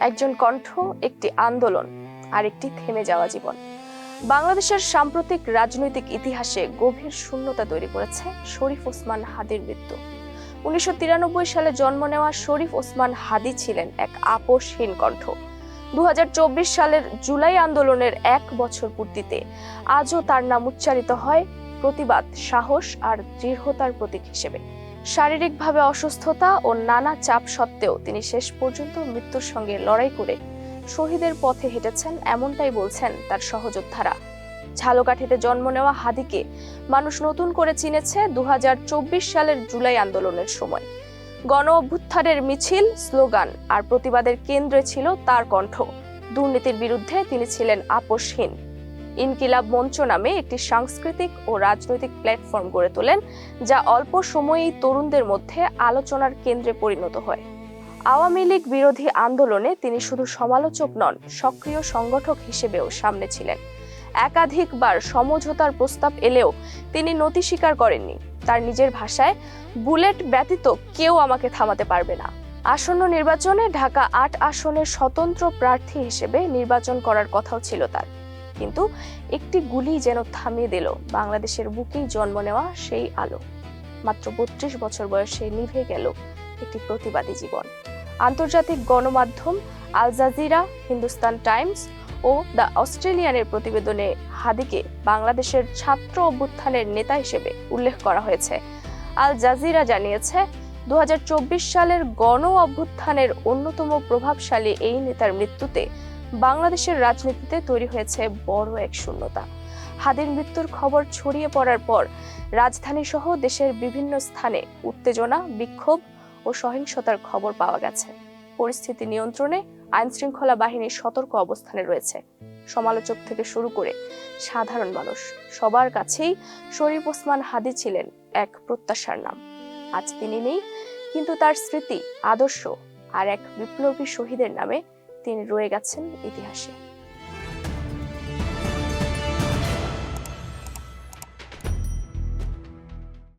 একজন কণ্ঠ, একটি আন্দোলন, আর একটি থেমে যাওয়া জীবন। বাংলাদেশের সাম্প্রতিক রাজনৈতিক ইতিহাসে গভীর শূন্যতা তৈরি করেছে শরীফ ওসমান হাদীর মৃত্যু। 1993 সালে জন্ম নেওয়া শরীফ ওসমান হাদী ছিলেন এক আপোষহীন কণ্ঠ। 2024 সালের জুলাই আন্দোলনের 1 বছর পূর্তিতে আজও তার নাম উচ্চারিত হয় প্রতিবাদ, সাহস আর দৃঢ়তার প্রতীক হিসেবে। শারীরিকভাবে অসুস্থতা ও নানা চাপ সত্ত্বেও তিনি শেষ পর্যন্ত মৃত্যুর সঙ্গে লড়াই করে শহীদের পথে হেঁটেছেন, এমনটাই বলছেন তার সহযোদ্ধারা। ঝালকাঠিতে জন্ম নেওয়া হাদীকে মানুষ নতুন করে চিনেছে 2024 সালের জুলাই আন্দোলনের সময়। গণ অভ্যুত্থানের মিছিল, স্লোগান আর প্রতিবাদের কেন্দ্রে ছিল তার কণ্ঠ। দুর্নীতির বিরুদ্ধে তিনি ছিলেন আপোষহীন। ইনকিলাব মঞ্চ নামে একটি সাংস্কৃতিক ও রাজনৈতিক প্ল্যাটফর্ম গড়ে তোলেন, যা অল্প সময়েই তরুণদের মধ্যে আলোচনার কেন্দ্রে পরিণত হয়। আওয়ামী লীগ বিরোধী আন্দোলনে তিনি শুধু সমালোচক নন, সক্রিয় সংগঠক হিসেবেও সামনে ছিলেন। একাধিকবার সমঝোতার প্রস্তাব এলেও তিনি নতি স্বীকার করেননি। তার নিজের ভাষায়, বুলেট ব্যতীত কেউ আমাকে থামাতে পারবে না। আসন্ন নির্বাচনে ঢাকা 8 আসনের স্বতন্ত্র প্রার্থী হিসেবে নির্বাচন করার কথাও ছিল তার, কিন্তু একটি গুলি যেন থামিয়ে দিল বাংলাদেশের বুকেই জন্ম নেওয়া সেই আলো। মাত্র 32 বছর বয়সে নিভে গেল একটি প্রতিবাদী জীবন। আন্তর্জাতিক গণমাধ্যম আল জাজিরা, হিন্দুস্তান টাইমস ও দ্য অস্ট্রেলিয়ানের প্রতিবেদনে হাদীকে বাংলাদেশের ছাত্র অভ্যুত্থানের নেতা হিসেবে উল্লেখ করা হয়েছে। আল জাজিরা জানিয়েছে, 2024 সালের গণ অভ্যুত্থানের অন্যতম প্রভাবশালী এই নেতার মৃত্যুতে বাংলাদেশের রাজনীতিতে তৈরি হয়েছে বড় এক শূন্যতা। হাদীর মৃত্যুর খবর ছড়িয়ে পড়ার পর রাজধানী সহ দেশের বিভিন্ন স্থানে উত্তেজনা, বিক্ষোভ ও সহিংসতার খবর পাওয়া গেছে। পরিস্থিতি নিয়ন্ত্রণে আইনশৃঙ্খলা বাহিনী সতর্ক অবস্থানে রয়েছে। সমালোচক থেকে শুরু করে সাধারণ মানুষ সবার কাছেই শরীফ ওসমান হাদী ছিলেন এক প্রত্যাশার নাম। আজ তিনি নেই, কিন্তু তার স্মৃতি, আদর্শ আর এক বিপ্লবী শহীদের নামে তিনি রয়ে গেছেন ইতিহাসে।